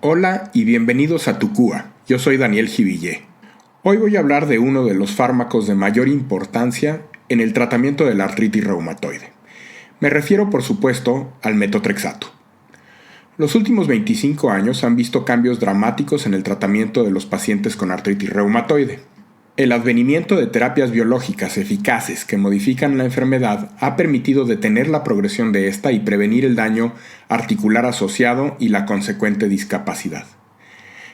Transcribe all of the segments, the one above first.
Hola y bienvenidos a Tucúa. Yo soy Daniel Jivillé. Hoy voy a hablar de uno de los fármacos de mayor importancia en el tratamiento de la artritis reumatoide. Me refiero, por supuesto, al metotrexato. Los últimos 25 años han visto cambios dramáticos en el tratamiento de los pacientes con artritis reumatoide. El advenimiento de terapias biológicas eficaces que modifican la enfermedad ha permitido detener la progresión de esta y prevenir el daño articular asociado y la consecuente discapacidad.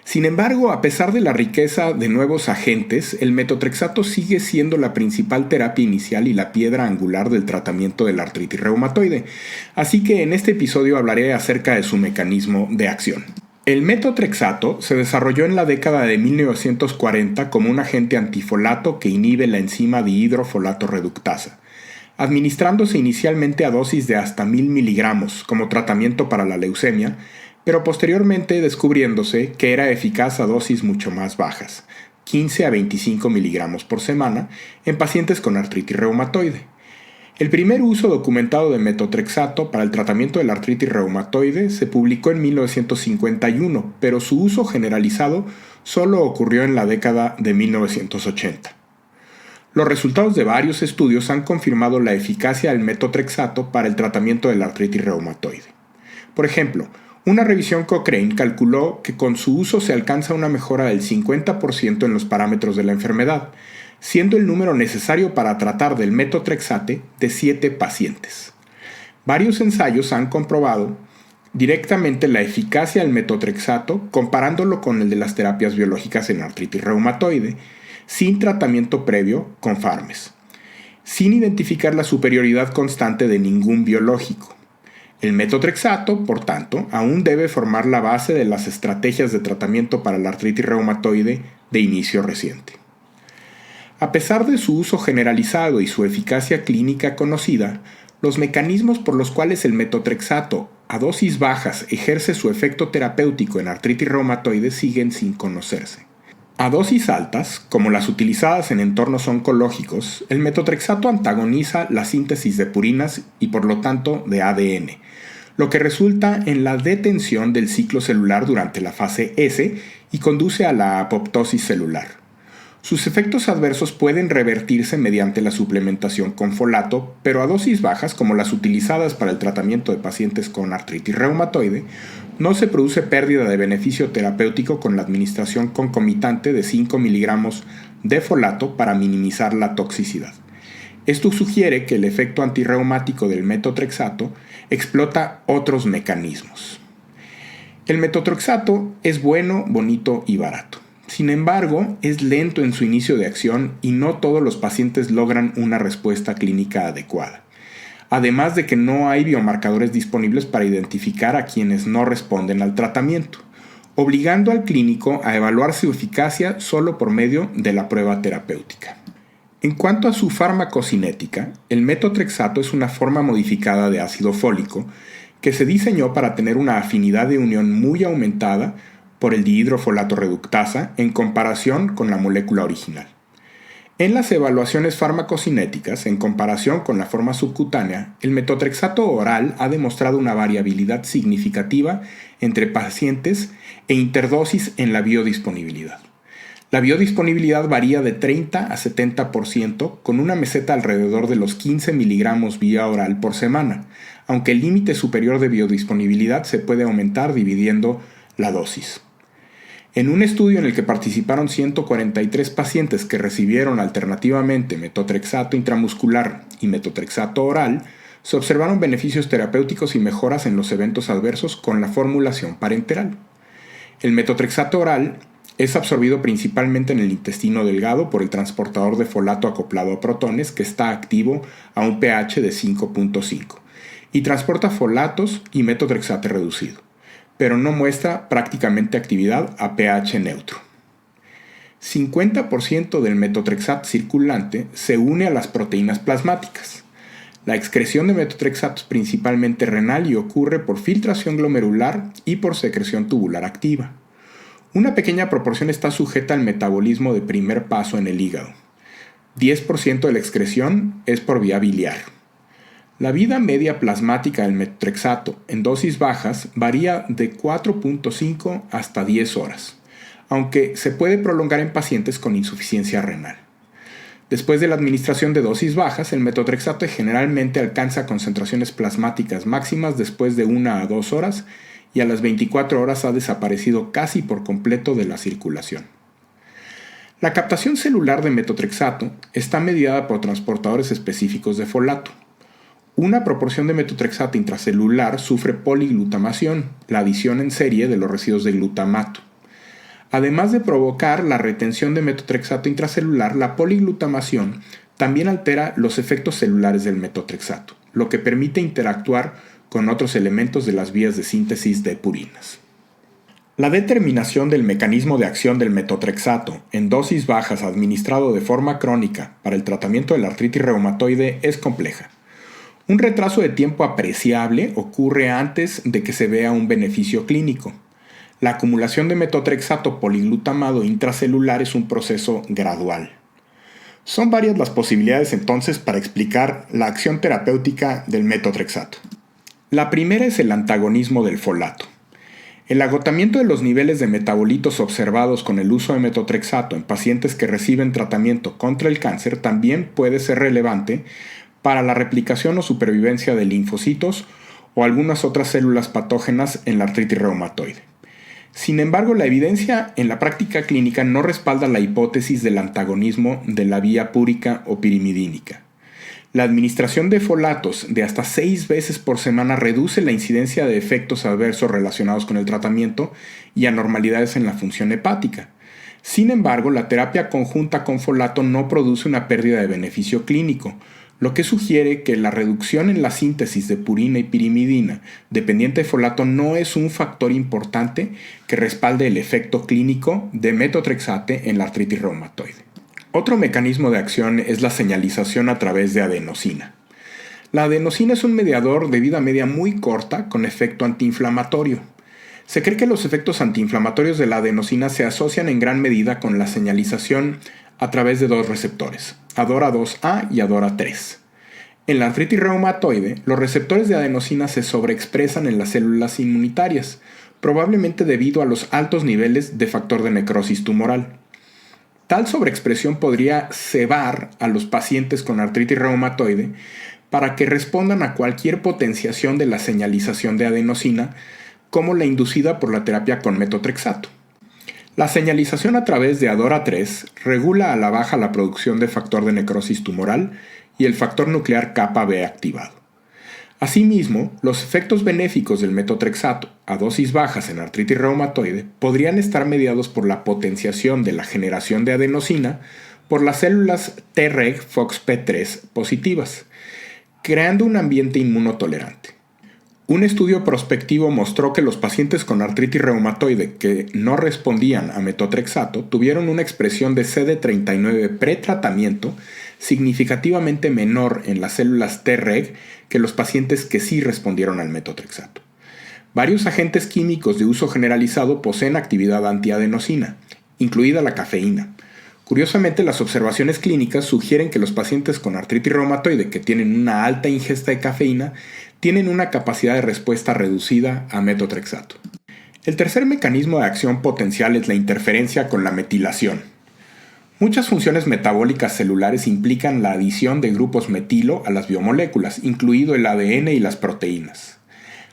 Sin embargo, a pesar de la riqueza de nuevos agentes, el metotrexato sigue siendo la principal terapia inicial y la piedra angular del tratamiento de la artritis reumatoide, así que en este episodio hablaré acerca de su mecanismo de acción. El metotrexato se desarrolló en la década de 1940 como un agente antifolato que inhibe la enzima dihidrofolato reductasa, administrándose inicialmente a dosis de hasta 1000 miligramos como tratamiento para la leucemia, pero posteriormente descubriéndose que era eficaz a dosis mucho más bajas, 15 a 25 miligramos por semana, en pacientes con artritis reumatoide. El primer uso documentado de metotrexato para el tratamiento de la artritis reumatoide se publicó en 1951, pero su uso generalizado solo ocurrió en la década de 1980. Los resultados de varios estudios han confirmado la eficacia del metotrexato para el tratamiento de la artritis reumatoide. Por ejemplo, una revisión Cochrane calculó que con su uso se alcanza una mejora del 50% en los parámetros de la enfermedad, siendo el número necesario para tratar del metotrexate de 7 pacientes. Varios ensayos han comprobado directamente la eficacia del metotrexato comparándolo con el de las terapias biológicas en artritis reumatoide, sin tratamiento previo con fármacos, sin identificar la superioridad constante de ningún biológico. El metotrexato, por tanto, aún debe formar la base de las estrategias de tratamiento para la artritis reumatoide de inicio reciente. A pesar de su uso generalizado y su eficacia clínica conocida, los mecanismos por los cuales el metotrexato a dosis bajas ejerce su efecto terapéutico en artritis reumatoide siguen sin conocerse. A dosis altas, como las utilizadas en entornos oncológicos, el metotrexato antagoniza la síntesis de purinas y por lo tanto de ADN, lo que resulta en la detención del ciclo celular durante la fase S y conduce a la apoptosis celular. Sus efectos adversos pueden revertirse mediante la suplementación con folato, pero a dosis bajas, como las utilizadas para el tratamiento de pacientes con artritis reumatoide, no se produce pérdida de beneficio terapéutico con la administración concomitante de 5 miligramos de folato para minimizar la toxicidad. Esto sugiere que el efecto antirreumático del metotrexato explota otros mecanismos. El metotrexato es bueno, bonito y barato. Sin embargo, es lento en su inicio de acción y no todos los pacientes logran una respuesta clínica adecuada. Además de que no hay biomarcadores disponibles para identificar a quienes no responden al tratamiento, obligando al clínico a evaluar su eficacia solo por medio de la prueba terapéutica. En cuanto a su farmacocinética, el metotrexato es una forma modificada de ácido fólico que se diseñó para tener una afinidad de unión muy aumentada por el dihidrofolato reductasa en comparación con la molécula original. En las evaluaciones farmacocinéticas, en comparación con la forma subcutánea, el metotrexato oral ha demostrado una variabilidad significativa entre pacientes e interdosis en la biodisponibilidad. La biodisponibilidad varía de 30 a 70% con una meseta alrededor de los 15 miligramos vía oral por semana, aunque el límite superior de biodisponibilidad se puede aumentar dividiendo la dosis. En un estudio en el que participaron 143 pacientes que recibieron alternativamente metotrexato intramuscular y metotrexato oral, se observaron beneficios terapéuticos y mejoras en los eventos adversos con la formulación parenteral. El metotrexato oral es absorbido principalmente en el intestino delgado por el transportador de folato acoplado a protones que está activo a un pH de 5.5 y transporta folatos y metotrexate reducido, pero no muestra prácticamente actividad a pH neutro. 50% del metotrexato circulante se une a las proteínas plasmáticas. La excreción de metotrexato es principalmente renal y ocurre por filtración glomerular y por secreción tubular activa. Una pequeña proporción está sujeta al metabolismo de primer paso en el hígado. 10% de la excreción es por vía biliar. La vida media plasmática del metotrexato en dosis bajas varía de 4.5 hasta 10 horas, aunque se puede prolongar en pacientes con insuficiencia renal. Después de la administración de dosis bajas, el metotrexato generalmente alcanza concentraciones plasmáticas máximas después de 1 a 2 horas y a las 24 horas ha desaparecido casi por completo de la circulación. La captación celular de metotrexato está mediada por transportadores específicos de folato. Una proporción de metotrexato intracelular sufre poliglutamación, la adición en serie de los residuos de glutamato. Además de provocar la retención de metotrexato intracelular, la poliglutamación también altera los efectos celulares del metotrexato, lo que permite interactuar con otros elementos de las vías de síntesis de purinas. La determinación del mecanismo de acción del metotrexato en dosis bajas administrado de forma crónica para el tratamiento de la artritis reumatoide es compleja. Un retraso de tiempo apreciable ocurre antes de que se vea un beneficio clínico. La acumulación de metotrexato poliglutamado intracelular es un proceso gradual. Son varias las posibilidades entonces para explicar la acción terapéutica del metotrexato. La primera es el antagonismo del folato. El agotamiento de los niveles de metabolitos observados con el uso de metotrexato en pacientes que reciben tratamiento contra el cáncer también puede ser relevante para la replicación o supervivencia de linfocitos o algunas otras células patógenas en la artritis reumatoide. Sin embargo, la evidencia en la práctica clínica no respalda la hipótesis del antagonismo de la vía púrica o pirimidínica. La administración de folatos de hasta 6 veces por semana reduce la incidencia de efectos adversos relacionados con el tratamiento y anormalidades en la función hepática. Sin embargo, la terapia conjunta con folato no produce una pérdida de beneficio clínico, lo que sugiere que la reducción en la síntesis de purina y pirimidina dependiente de folato no es un factor importante que respalde el efecto clínico de metotrexate en la artritis reumatoide. Otro mecanismo de acción es la señalización a través de adenosina. La adenosina es un mediador de vida media muy corta con efecto antiinflamatorio. Se cree que los efectos antiinflamatorios de la adenosina se asocian en gran medida con la señalización a través de 2 receptores, ADORA2A y ADORA3. En la artritis reumatoide, los receptores de adenosina se sobreexpresan en las células inmunitarias, probablemente debido a los altos niveles de factor de necrosis tumoral. Tal sobreexpresión podría cebar a los pacientes con artritis reumatoide para que respondan a cualquier potenciación de la señalización de adenosina, como la inducida por la terapia con metotrexato. La señalización a través de ADORA3 regula a la baja la producción de factor de necrosis tumoral y el factor nuclear kappa B activado. Asimismo, los efectos benéficos del metotrexato a dosis bajas en artritis reumatoide podrían estar mediados por la potenciación de la generación de adenosina por las células Treg FOXP3 positivas, creando un ambiente inmunotolerante. Un estudio prospectivo mostró que los pacientes con artritis reumatoide que no respondían a metotrexato tuvieron una expresión de CD39 pretratamiento significativamente menor en las células Treg que los pacientes que sí respondieron al metotrexato. Varios agentes químicos de uso generalizado poseen actividad antiadenosina, incluida la cafeína. Curiosamente, las observaciones clínicas sugieren que los pacientes con artritis reumatoide que tienen una alta ingesta de cafeína tienen una capacidad de respuesta reducida a metotrexato. El tercer mecanismo de acción potencial es la interferencia con la metilación. Muchas funciones metabólicas celulares implican la adición de grupos metilo a las biomoléculas, incluido el ADN y las proteínas.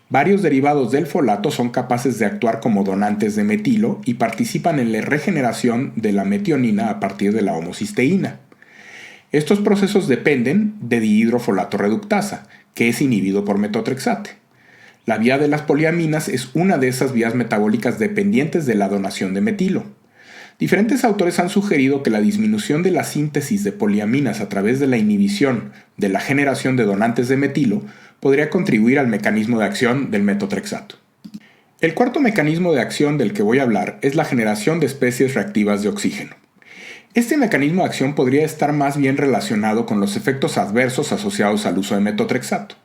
Varios derivados del folato son capaces de actuar como donantes de metilo y participan en la regeneración de la metionina a partir de la homocisteína. Estos procesos dependen de dihidrofolato reductasa, que es inhibido por metotrexate. La vía de las poliaminas es una de esas vías metabólicas dependientes de la donación de metilo. Diferentes autores han sugerido que la disminución de la síntesis de poliaminas a través de la inhibición de la generación de donantes de metilo podría contribuir al mecanismo de acción del metotrexato. El cuarto mecanismo de acción del que voy a hablar es la generación de especies reactivas de oxígeno. Este mecanismo de acción podría estar más bien relacionado con los efectos adversos asociados al uso de metotrexato.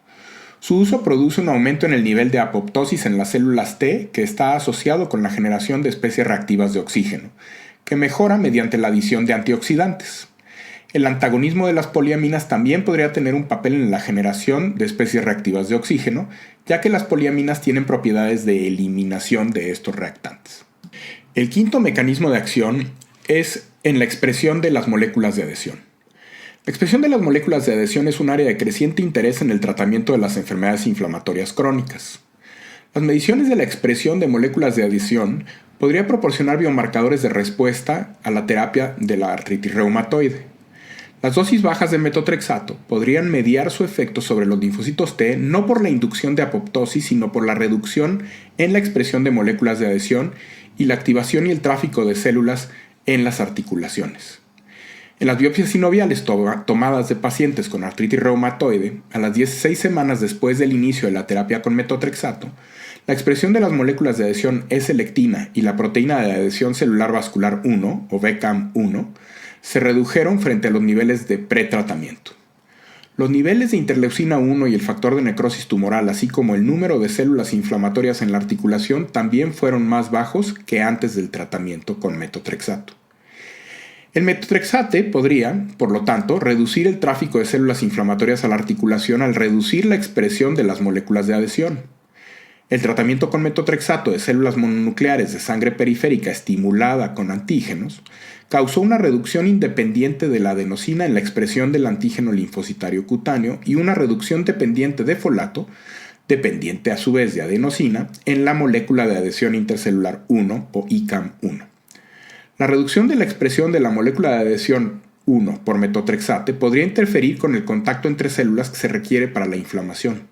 Su uso produce un aumento en el nivel de apoptosis en las células T que está asociado con la generación de especies reactivas de oxígeno, que mejora mediante la adición de antioxidantes. El antagonismo de las poliaminas también podría tener un papel en la generación de especies reactivas de oxígeno, ya que las poliaminas tienen propiedades de eliminación de estos reactantes. El quinto mecanismo de acción es en la expresión de las moléculas de adhesión. La expresión de las moléculas de adhesión es un área de creciente interés en el tratamiento de las enfermedades inflamatorias crónicas. Las mediciones de la expresión de moléculas de adhesión podrían proporcionar biomarcadores de respuesta a la terapia de la artritis reumatoide. Las dosis bajas de metotrexato podrían mediar su efecto sobre los linfocitos T no por la inducción de apoptosis, sino por la reducción en la expresión de moléculas de adhesión y la activación y el tráfico de células en las articulaciones. En las biopsias sinoviales tomadas de pacientes con artritis reumatoide, a las 16 semanas después del inicio de la terapia con metotrexato, la expresión de las moléculas de adhesión S-lectina y la proteína de adhesión celular vascular 1, o BCAM1, se redujeron frente a los niveles de pretratamiento. Los niveles de interleucina 1 y el factor de necrosis tumoral, así como el número de células inflamatorias en la articulación, también fueron más bajos que antes del tratamiento con metotrexato. El metotrexate podría, por lo tanto, reducir el tráfico de células inflamatorias a la articulación al reducir la expresión de las moléculas de adhesión. El tratamiento con metotrexato de células mononucleares de sangre periférica estimulada con antígenos causó una reducción independiente de la adenosina en la expresión del antígeno linfocitario cutáneo y una reducción dependiente de folato, dependiente a su vez de adenosina, en la molécula de adhesión intercelular 1 o ICAM1. La reducción de la expresión de la molécula de adhesión 1 por metotrexate podría interferir con el contacto entre células que se requiere para la inflamación.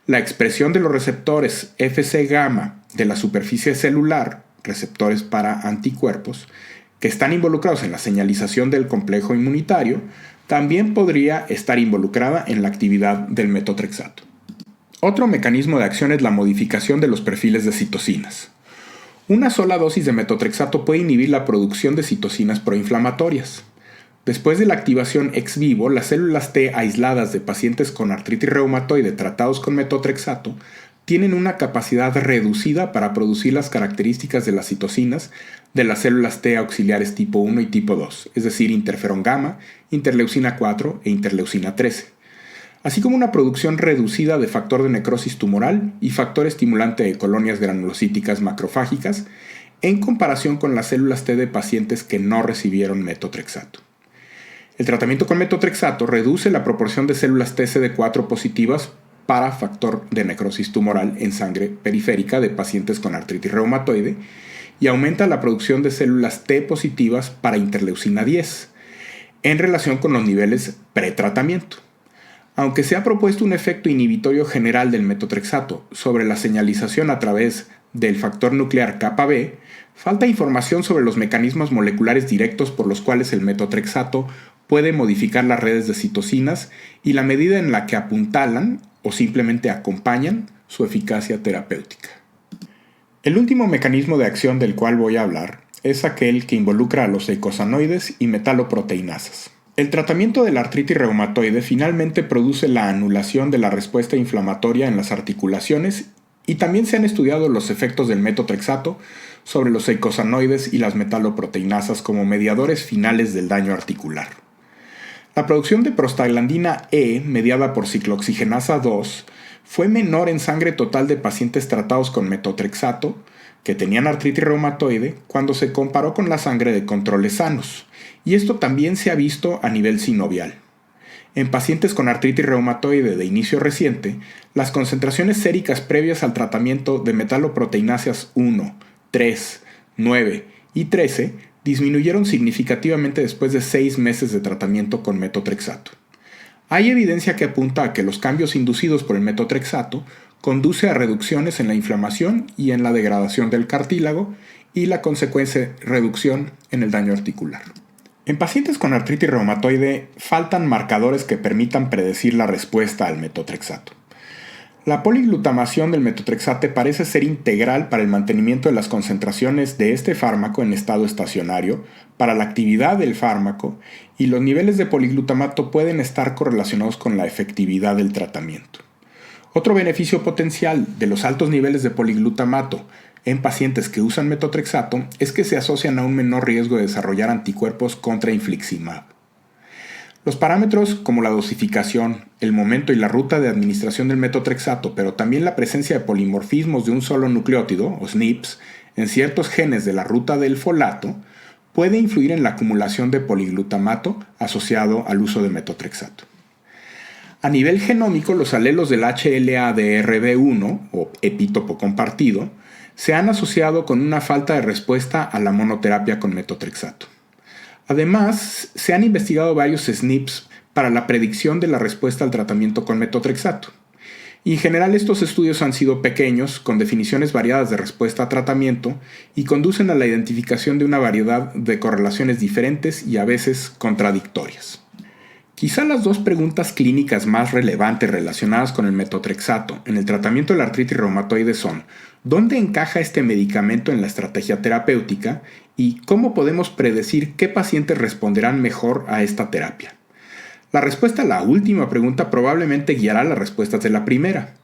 La expresión de los receptores Fc gamma de la superficie celular, receptores para anticuerpos, que están involucrados en la señalización del complejo inmunitario, también podría estar involucrada en la actividad del metotrexato. Otro mecanismo de acción es la modificación de los perfiles de citocinas. Una sola dosis de metotrexato puede inhibir la producción de citocinas proinflamatorias. Después de la activación ex vivo, las células T aisladas de pacientes con artritis reumatoide tratados con metotrexato tienen una capacidad reducida para producir las características de las citocinas de las células T auxiliares tipo 1 y tipo 2, es decir, interferón gamma, interleucina 4 e interleucina 13, así como una producción reducida de factor de necrosis tumoral y factor estimulante de colonias granulocíticas macrofágicas en comparación con las células T de pacientes que no recibieron metotrexato. El tratamiento con metotrexato reduce la proporción de células TCD4 positivas para factor de necrosis tumoral en sangre periférica de pacientes con artritis reumatoide y aumenta la producción de células T positivas para interleucina 10 en relación con los niveles pretratamiento. Aunque se ha propuesto un efecto inhibitorio general del metotrexato sobre la señalización a través del factor nuclear kappa B, falta información sobre los mecanismos moleculares directos por los cuales el metotrexato puede modificar las redes de citocinas y la medida en la que apuntalan o simplemente acompañan su eficacia terapéutica. El último mecanismo de acción del cual voy a hablar es aquel que involucra a los eicosanoides y metaloproteinasas. El tratamiento de la artritis reumatoide finalmente produce la anulación de la respuesta inflamatoria en las articulaciones y también se han estudiado los efectos del metotrexato sobre los eicosanoides y las metaloproteinasas como mediadores finales del daño articular. La producción de prostaglandina E, mediada por ciclooxigenasa 2, fue menor en sangre total de pacientes tratados con metotrexato que tenían artritis reumatoide cuando se comparó con la sangre de controles sanos, y esto también se ha visto a nivel sinovial. En pacientes con artritis reumatoide de inicio reciente, las concentraciones séricas previas al tratamiento de metaloproteinasas 1, 3, 9 y 13 disminuyeron significativamente después de 6 meses de tratamiento con metotrexato. Hay evidencia que apunta a que los cambios inducidos por el metotrexato conduce a reducciones en la inflamación y en la degradación del cartílago y la consecuente reducción en el daño articular. En pacientes con artritis reumatoide faltan marcadores que permitan predecir la respuesta al metotrexato. La poliglutamación del metotrexate parece ser integral para el mantenimiento de las concentraciones de este fármaco en estado estacionario, para la actividad del fármaco, y los niveles de poliglutamato pueden estar correlacionados con la efectividad del tratamiento. Otro beneficio potencial de los altos niveles de poliglutamato en pacientes que usan metotrexato es que se asocian a un menor riesgo de desarrollar anticuerpos contra infliximab. Los parámetros como la dosificación, el momento y la ruta de administración del metotrexato, pero también la presencia de polimorfismos de un solo nucleótido, o SNPs, en ciertos genes de la ruta del folato, puede influir en la acumulación de poliglutamato asociado al uso de metotrexato. A nivel genómico, los alelos del HLA-DRB1, o epítopo compartido, se han asociado con una falta de respuesta a la monoterapia con metotrexato. Además, se han investigado varios SNPs para la predicción de la respuesta al tratamiento con metotrexato. Y en general estos estudios han sido pequeños, con definiciones variadas de respuesta a tratamiento, y conducen a la identificación de una variedad de correlaciones diferentes y a veces contradictorias. Quizá las dos preguntas clínicas más relevantes relacionadas con el metotrexato en el tratamiento de la artritis reumatoide son: ¿dónde encaja este medicamento en la estrategia terapéutica? ¿Y cómo podemos predecir qué pacientes responderán mejor a esta terapia? La respuesta a la última pregunta probablemente guiará las respuestas de la primera.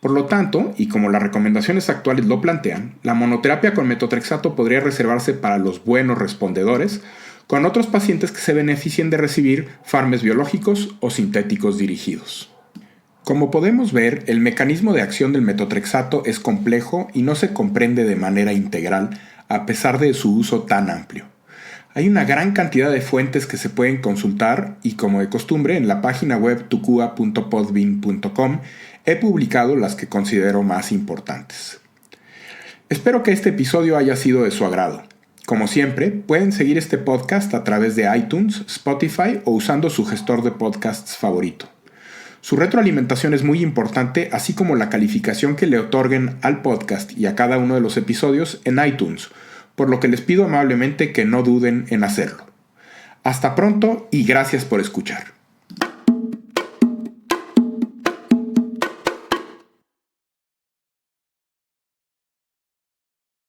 Por lo tanto, y como las recomendaciones actuales lo plantean, la monoterapia con metotrexato podría reservarse para los buenos respondedores, con otros pacientes que se beneficien de recibir fármacos biológicos o sintéticos dirigidos. Como podemos ver, el mecanismo de acción del metotrexato es complejo y no se comprende de manera integral a pesar de su uso tan amplio. Hay una gran cantidad de fuentes que se pueden consultar y, como de costumbre, en la página web tucua.podbean.com he publicado las que considero más importantes. Espero que este episodio haya sido de su agrado. Como siempre, pueden seguir este podcast a través de iTunes, Spotify o usando su gestor de podcasts favorito. Su retroalimentación es muy importante, así como la calificación que le otorguen al podcast y a cada uno de los episodios en iTunes, por lo que les pido amablemente que no duden en hacerlo. Hasta pronto y gracias por escuchar.